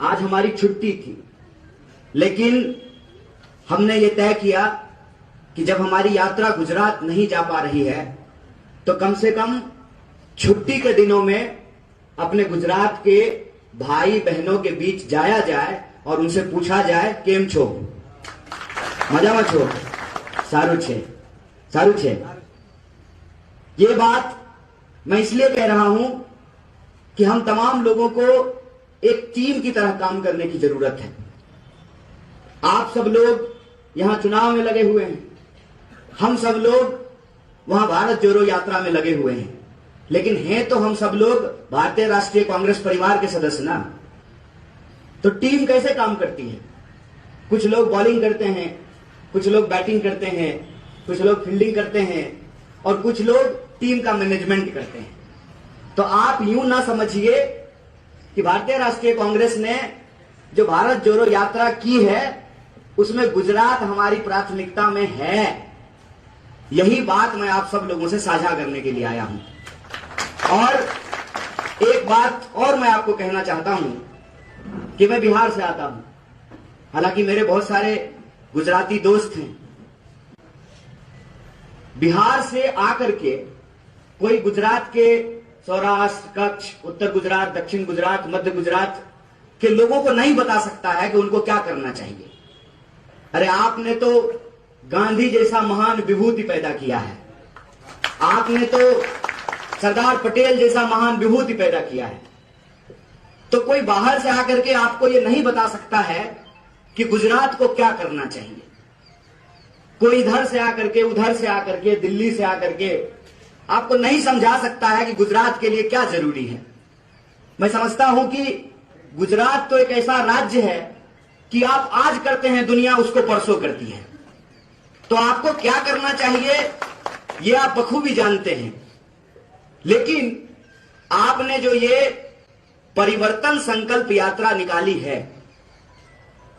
आज हमारी छुट्टी थी, लेकिन हमने ये तय किया कि जब हमारी यात्रा गुजरात नहीं जा पा रही है तो कम से कम छुट्टी के दिनों में अपने गुजरात के भाई बहनों के बीच जाया जाए और उनसे पूछा जाए केम छो, मजामा छो, सारू छे। ये बात मैं इसलिए कह रहा हूं कि हम तमाम लोगों को एक टीम की तरह काम करने की जरूरत है। आप सब लोग यहां चुनाव में लगे हुए हैं, हम सब लोग वहां भारत जोड़ो यात्रा में लगे हुए हैं, लेकिन हैं तो हम सब लोग भारतीय राष्ट्रीय कांग्रेस परिवार के सदस्य ना। तो टीम कैसे काम करती है? कुछ लोग बॉलिंग करते हैं, कुछ लोग बैटिंग करते हैं, कुछ लोग फील्डिंग करते हैं और कुछ लोग टीम का मैनेजमेंट करते हैं। तो आप यूं ना समझिए कि भारतीय राष्ट्रीय कांग्रेस ने जो भारत जोड़ो यात्रा की है उसमें गुजरात हमारी प्राथमिकता में है। यही बात मैं आप सब लोगों से साझा करने के लिए आया हूं। और एक बात और मैं आपको कहना चाहता हूं कि मैं बिहार से आता हूं, हालांकि मेरे बहुत सारे गुजराती दोस्त हैं। बिहार से आकर के कोई गुजरात के सौराष्ट्र, कच्छ, उत्तर गुजरात, दक्षिण गुजरात, मध्य गुजरात के लोगों को नहीं बता सकता है कि उनको क्या करना चाहिए। अरे आपने तो गांधी जैसा महान विभूति पैदा किया है, आपने तो सरदार पटेल जैसा महान विभूति पैदा किया है, तो कोई बाहर से आकर के आपको ये नहीं बता सकता है कि गुजरात को क्या करना चाहिए। कोई इधर से आकर के, उधर से आकर के, दिल्ली से आकर के आपको नहीं समझा सकता है कि गुजरात के लिए क्या जरूरी है। मैं समझता हूं कि गुजरात तो एक ऐसा राज्य है कि आप आज करते हैं, दुनिया उसको परसों करती है। तो आपको क्या करना चाहिए ये आप बखूबी जानते हैं। लेकिन आपने जो ये परिवर्तन संकल्प यात्रा निकाली है,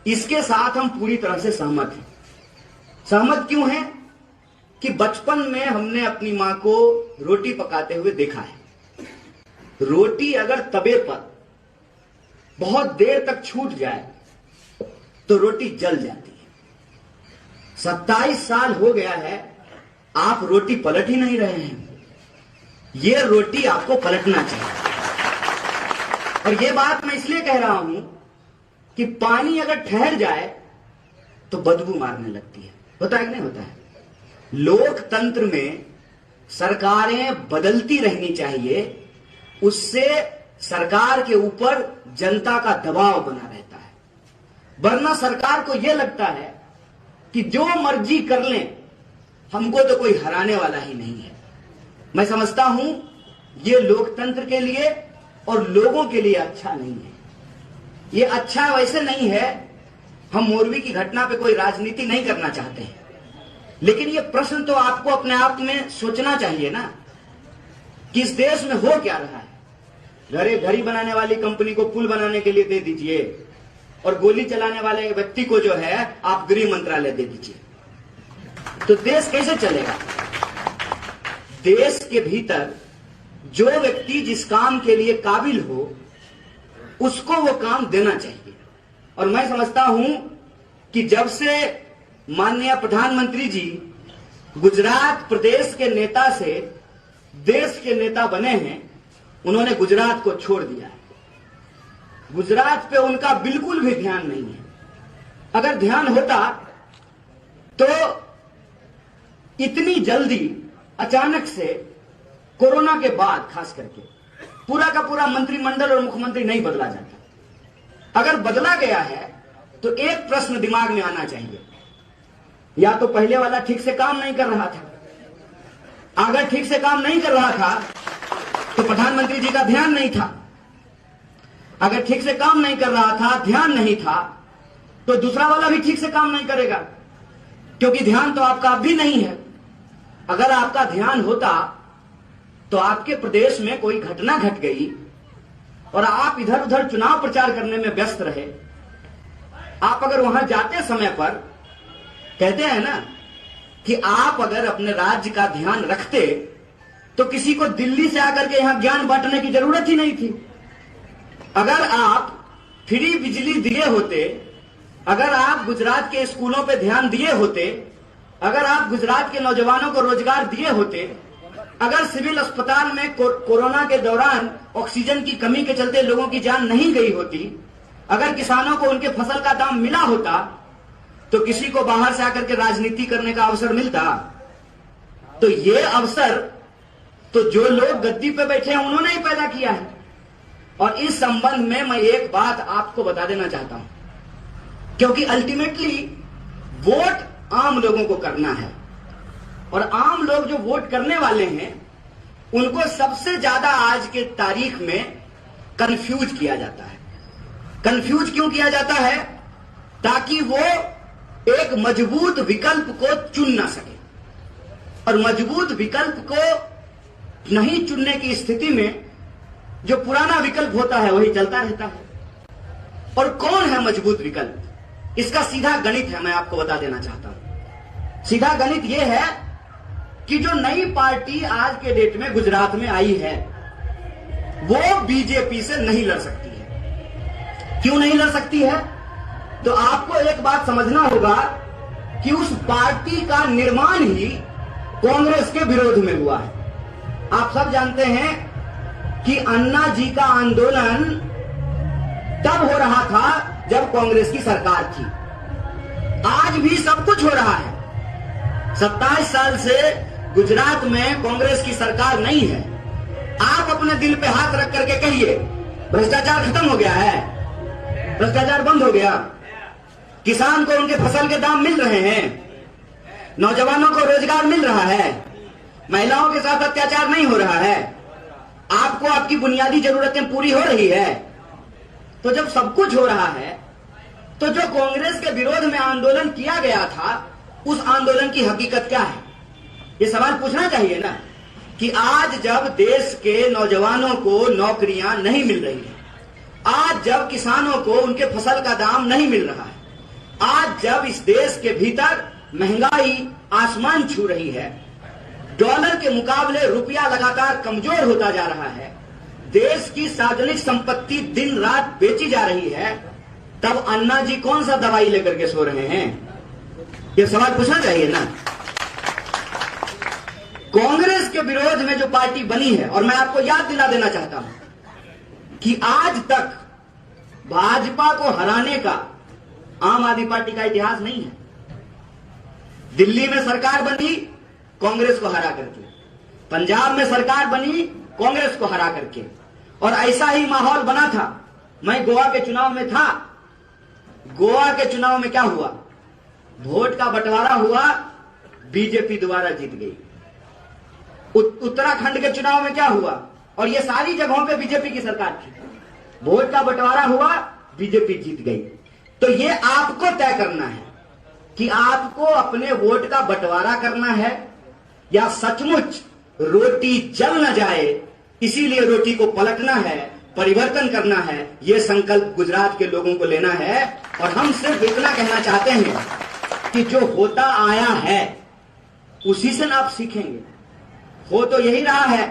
इसके साथ हम पूरी तरह से सहमत हैं। सहमत क्यों हैं? कि बचपन में हमने अपनी मां को रोटी पकाते हुए देखा है। रोटी अगर तवे पर बहुत देर तक छूट जाए तो रोटी जल जाती है। 27 साल हो गया है, आप रोटी पलट ही नहीं रहे हैं। ये रोटी आपको पलटना चाहिए। और ये बात मैं इसलिए कह रहा हूं कि पानी अगर ठहर जाए तो बदबू मारने लगती है। होता है कि नहीं होता है? लोकतंत्र में सरकारें बदलती रहनी चाहिए, उससे सरकार के ऊपर जनता का दबाव बना रहता है। वरना सरकार को यह लगता है कि जो मर्जी कर लें, हमको तो कोई हराने वाला ही नहीं है। मैं समझता हूं यह लोकतंत्र के लिए और लोगों के लिए अच्छा नहीं है। यह अच्छा वैसे नहीं है, हम मोरबी की घटना पे कोई राजनीति नहीं करना चाहते हैं, लेकिन यह प्रश्न तो आपको अपने आप में सोचना चाहिए ना कि इस देश में हो क्या रहा है। घड़ी बनाने वाली कंपनी को पुल बनाने के लिए दे दीजिए और गोली चलाने वाले व्यक्ति को जो है आप गृह मंत्रालय दे दीजिए, तो देश कैसे चलेगा? देश के भीतर जो व्यक्ति जिस काम के लिए काबिल हो उसको वो काम देना चाहिए। और मैं समझता हूं कि जब से माननीय प्रधानमंत्री जी गुजरात प्रदेश के नेता से देश के नेता बने हैं, उन्होंने गुजरात को छोड़ दिया है। गुजरात पे उनका बिल्कुल भी ध्यान नहीं है। अगर ध्यान होता तो इतनी जल्दी अचानक से कोरोना के बाद खास करके पूरा का पूरा मंत्रिमंडल और मुख्यमंत्री नहीं बदला जाता। अगर बदला गया है तो एक प्रश्न दिमाग में आना चाहिए, या तो पहले वाला ठीक से काम नहीं कर रहा था। अगर ठीक से काम नहीं कर रहा था तो प्रधानमंत्री जी का ध्यान नहीं था। अगर ठीक से काम नहीं कर रहा था, ध्यान नहीं था, तो दूसरा वाला भी ठीक से काम नहीं करेगा, क्योंकि ध्यान तो आपका अब भी नहीं है। अगर आपका ध्यान होता तो आपके प्रदेश में कोई घटना घट गई और आप इधर उधर चुनाव प्रचार करने में व्यस्त रहे, आप अगर वहां जाते समय पर, कहते हैं ना कि आप अगर अपने राज्य का ध्यान रखते तो किसी को दिल्ली से आकर के यहां ज्ञान बांटने की जरूरत ही नहीं थी। अगर आप फ्री बिजली दिए होते, अगर आप गुजरात के स्कूलों पे ध्यान दिए होते, अगर आप गुजरात के नौजवानों को रोजगार दिए होते, अगर सिविल अस्पताल में कोरोना के दौरान ऑक्सीजन की कमी के चलते लोगों की जान नहीं गई होती, अगर किसानों को उनके फसल का दाम मिला होता, तो किसी को बाहर से आकर के राजनीति करने का अवसर मिलता। तो ये अवसर तो जो लोग गद्दी पे बैठे हैं उन्होंने ही पैदा किया है। और इस संबंध में मैं एक बात आपको बता देना चाहता हूं, क्योंकि अल्टीमेटली वोट आम लोगों को करना है, और आम लोग जो वोट करने वाले हैं उनको सबसे ज्यादा आज के तारीख में कंफ्यूज किया जाता है। कंफ्यूज क्यों किया जाता है? ताकि वो एक मजबूत विकल्प को चुन ना सके, और मजबूत विकल्प को नहीं चुनने की स्थिति में जो पुराना विकल्प होता है वही चलता रहता है। और कौन है मजबूत विकल्प? इसका सीधा गणित है, मैं आपको बता देना चाहता हूं। सीधा गणित यह है कि जो नई पार्टी आज के डेट में गुजरात में आई है वो बीजेपी से नहीं लड़ सकती है। क्यों नहीं लड़ सकती है? तो आपको एक बात समझना होगा कि उस पार्टी का निर्माण ही कांग्रेस के विरोध में हुआ है। आप सब जानते हैं कि अन्ना जी का आंदोलन तब हो रहा था जब कांग्रेस की सरकार थी। आज भी सब कुछ हो रहा है। 27 साल से गुजरात में कांग्रेस की सरकार नहीं है। आप अपने दिल पे हाथ रख करके कहिए, भ्रष्टाचार खत्म हो गया है, भ्रष्टाचार बंद हो गया, किसान को उनके फसल के दाम मिल रहे हैं, नौजवानों को रोजगार मिल रहा है, महिलाओं के साथ अत्याचार नहीं हो रहा है, आपको आपकी बुनियादी जरूरतें पूरी हो रही है। तो जब सब कुछ हो रहा है तो जो कांग्रेस के विरोध में आंदोलन किया गया था उस आंदोलन की हकीकत क्या है? ये सवाल पूछना चाहिए ना, कि आज जब देश के नौजवानों को नौकरियां नहीं मिल रही है, आज जब किसानों को उनके फसल का दाम नहीं मिल रहा है, आज जब इस देश के भीतर महंगाई आसमान छू रही है, डॉलर के मुकाबले रुपया लगातार कमजोर होता जा रहा है, देश की सार्वजनिक संपत्ति दिन रात बेची जा रही है, तब अन्ना जी कौन सा दवाई लेकर के सो रहे हैं? ये सवाल पूछना चाहिए ना। कांग्रेस के विरोध में जो पार्टी बनी है, और मैं आपको याद दिला देना चाहता हूं कि आज तक भाजपा को हराने का आम आदमी पार्टी का इतिहास नहीं है। दिल्ली में सरकार बनी कांग्रेस को हरा करके, पंजाब में सरकार बनी कांग्रेस को हरा करके, और ऐसा ही माहौल बना था। मैं गोवा के चुनाव में था। गोवा के चुनाव में क्या हुआ? वोट का बंटवारा हुआ, बीजेपी दोबारा जीत गई। उत्तराखंड के चुनाव में क्या हुआ? और ये सारी जगहों पे बीजेपी की सरकार थी। वोट का बंटवारा हुआ, बीजेपी जीत गई। तो ये आपको तय करना है कि आपको अपने वोट का बंटवारा करना है या सचमुच रोटी जल न जाए इसीलिए रोटी को पलटना है, परिवर्तन करना है। यह संकल्प गुजरात के लोगों को लेना है। और हम सिर्फ इतना कहना चाहते हैं कि जो होता आया है उसी से ना आप सीखेंगे। हो तो यही रहा है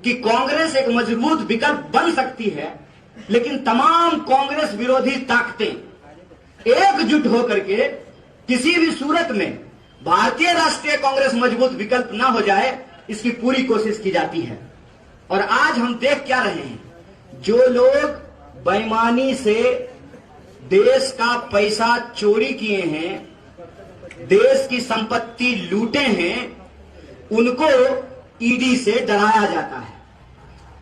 कि कांग्रेस एक मजबूत विकल्प बन सकती है, लेकिन तमाम कांग्रेस विरोधी ताकतें एकजुट होकर के किसी भी सूरत में भारतीय राष्ट्रीय कांग्रेस मजबूत विकल्प ना हो जाए, इसकी पूरी कोशिश की जाती है। और आज हम देख क्या रहे हैं, जो लोग बेईमानी से देश का पैसा चोरी किए हैं, देश की संपत्ति लूटे हैं, उनको ईडी से डराया जाता है।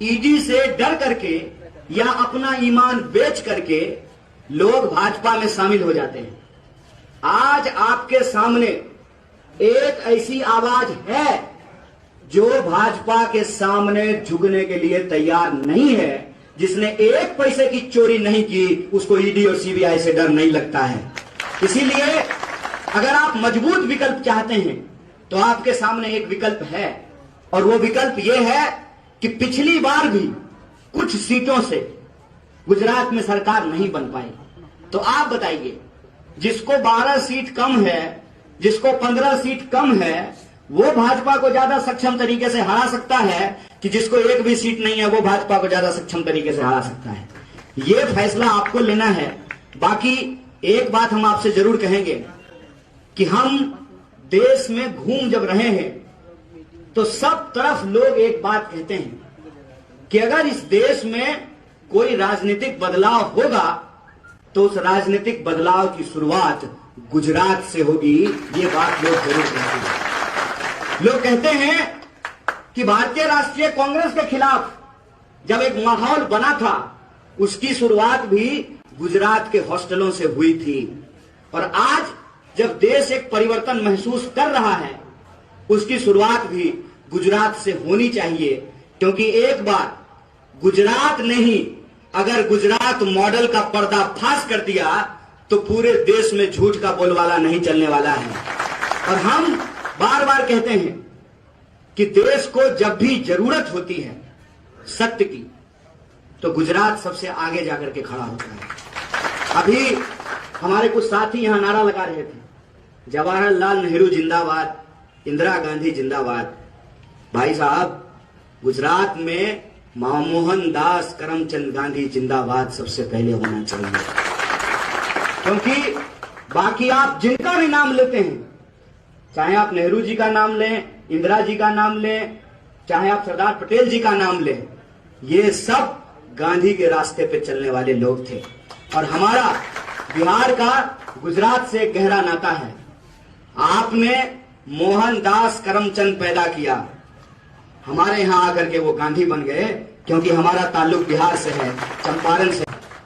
ईडी से डर करके या अपना ईमान बेच करके लोग भाजपा में शामिल हो जाते हैं। आज आपके सामने एक ऐसी आवाज है जो भाजपा के सामने झुकने के लिए तैयार नहीं है। जिसने एक पैसे की चोरी नहीं की उसको ईडी और सीबीआई से डर नहीं लगता है। इसीलिए अगर आप मजबूत विकल्प चाहते हैं तो आपके सामने एक विकल्प है, और वो विकल्प ये है कि पिछली बार भी कुछ सीटों से गुजरात में सरकार नहीं बन पाई। तो आप बताइए, जिसको 12 सीट कम है, जिसको 15 सीट कम है, वो भाजपा को ज्यादा सक्षम तरीके से हरा सकता है कि जिसको एक भी सीट नहीं है वो भाजपा को ज्यादा सक्षम तरीके से हरा सकता है? ये फैसला आपको लेना है। बाकी एक बात हम आपसे जरूर कहेंगे कि हम देश में घूम जब रहे हैं तो सब तरफ लोग एक बात कहते हैं कि अगर इस देश में कोई राजनीतिक बदलाव होगा तो उस राजनीतिक बदलाव की शुरुआत गुजरात से होगी। ये बात लोग जरूर कहते हैं। लोग कहते हैं कि भारतीय राष्ट्रीय कांग्रेस के खिलाफ जब एक माहौल बना था उसकी शुरुआत भी गुजरात के हॉस्टलों से हुई थी। और आज जब देश एक परिवर्तन महसूस कर रहा है उसकी शुरुआत भी गुजरात से होनी चाहिए, क्योंकि एक बार गुजरात नहीं, अगर गुजरात मॉडल का पर्दाफाश कर दिया तो पूरे देश में झूठ का बोलबाला नहीं चलने वाला है। और हम बार बार कहते हैं कि देश को जब भी जरूरत होती है सत्य की तो गुजरात सबसे आगे जाकर के खड़ा होता है। अभी हमारे कुछ साथी यहां नारा लगा रहे थे, जवाहरलाल नेहरू जिंदाबाद, इंदिरा गांधी जिंदाबाद। भाई साहब, गुजरात में मनमोहन दास करमचंद गांधी जिंदाबाद सबसे पहले होना चाहिए, क्योंकि बाकी आप जिनका भी नाम लेते हैं, चाहे आप नेहरू जी का नाम लें, इंदिरा जी का नाम लें, चाहे आप सरदार पटेल जी का नाम लें, ये सब गांधी के रास्ते पे चलने वाले लोग थे। और हमारा बिहार का गुजरात से गहरा नाता है। आपने मोहनदास करमचंद पैदा किया, हमारे यहां आकर के वो गांधी बन गए, क्योंकि हमारा ताल्लुक बिहार से है, चंपारण से।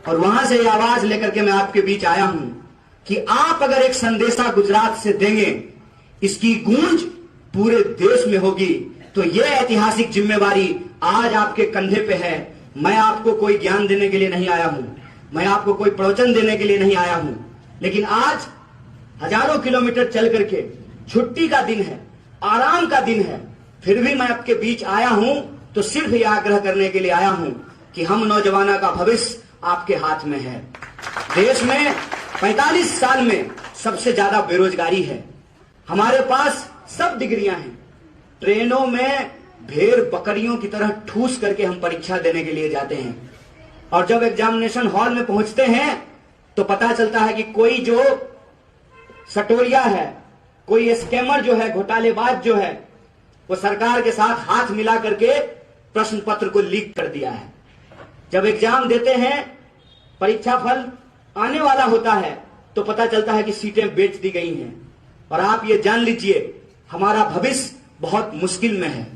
और वहां से ये आवाज लेकर के मैं आपके बीच आया हूं कि आप अगर एक संदेशा गुजरात से देंगे, इसकी गूंज पूरे देश में होगी, तो ये ऐतिहासिक जिम्मेवारी आज आपके कंधे पे है। मैं आपको कोई ज्ञान देने के लिए नहीं आया हूं, मैं आपको कोई प्रवचन देने के लिए नहीं आया हूं, लेकिन आज हजारों किलोमीटर चल करके, छुट्टी का दिन है, आराम का दिन है, फिर भी मैं आपके बीच आया हूं तो सिर्फ यह आग्रह करने के लिए आया हूं कि हम नौजवानों का भविष्य आपके हाथ में है। देश में 45 साल में सबसे ज्यादा बेरोजगारी है। हमारे पास सब डिग्रियां हैं। ट्रेनों में भेड़ बकरियों की तरह ठूस करके हम परीक्षा देने के लिए जाते हैं, और जब एग्जामिनेशन हॉल में पहुंचते हैं तो पता चलता है कि कोई जो सटोरिया है, कोई स्कैमर जो है, घोटालेबाज जो है, वो सरकार के साथ हाथ मिला करके प्रश्न पत्र को लीक कर दिया है। जब एग्जाम देते हैं, परीक्षा फल आने वाला होता है तो पता चलता है कि सीटें बेच दी गई हैं। और आप ये जान लीजिए, हमारा भविष्य बहुत मुश्किल में है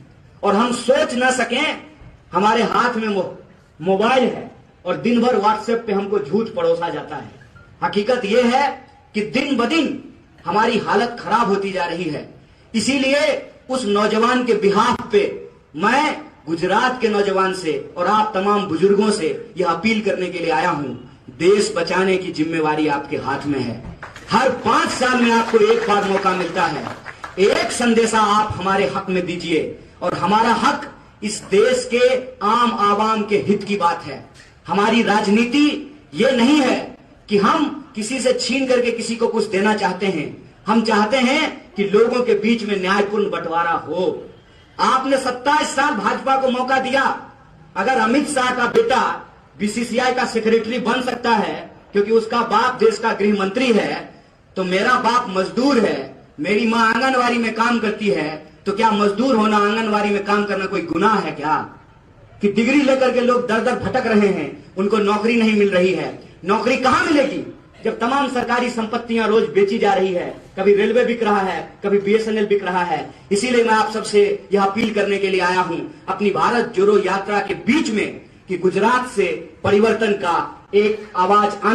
और हम सोच ना सकें। हमारे हाथ में मोबाइल है और दिन भर व्हाट्सएप पे हमको झूठ परोसा जाता है। हकीकत यह है कि दिन ब दिन हमारी हालत खराब होती जा रही है। इसीलिए उस नौजवान के बिहाफ पे मैं गुजरात के नौजवान से और आप तमाम बुजुर्गों से यह अपील करने के लिए आया हूं, देश बचाने की जिम्मेवारी आपके हाथ में है। हर 5 साल में आपको एक बार मौका मिलता है, एक संदेशा आप हमारे हक में दीजिए। और हमारा हक इस देश के आम आवाम के हित की बात है। हमारी राजनीति ये नहीं है कि हम किसी से छीन करके किसी को कुछ देना चाहते हैं। हम चाहते हैं कि लोगों के बीच में न्यायपूर्ण बंटवारा हो। आपने 27 साल भाजपा को मौका दिया। अगर अमित शाह का बेटा बीसीसीआई का सेक्रेटरी बन सकता है क्योंकि उसका बाप देश का गृह मंत्री है, तो मेरा बाप मजदूर है, मेरी मां आंगनवाड़ी में काम करती है, तो क्या मजदूर होना, आंगनवाड़ी में काम करना कोई गुनाह है क्या? कि डिग्री लेकर के लोग दर दर भटक रहे हैं, उनको नौकरी नहीं मिल रही है। नौकरी कहां मिलेगी जब तमाम सरकारी संपत्तियां रोज बेची जा रही है? कभी रेलवे बिक रहा है, कभी बीएसएनएल बिक रहा है। इसीलिए मैं आप सबसे यह अपील करने के लिए आया हूं अपनी भारत जोड़ो यात्रा के बीच में कि गुजरात से परिवर्तन का एक आवाज आना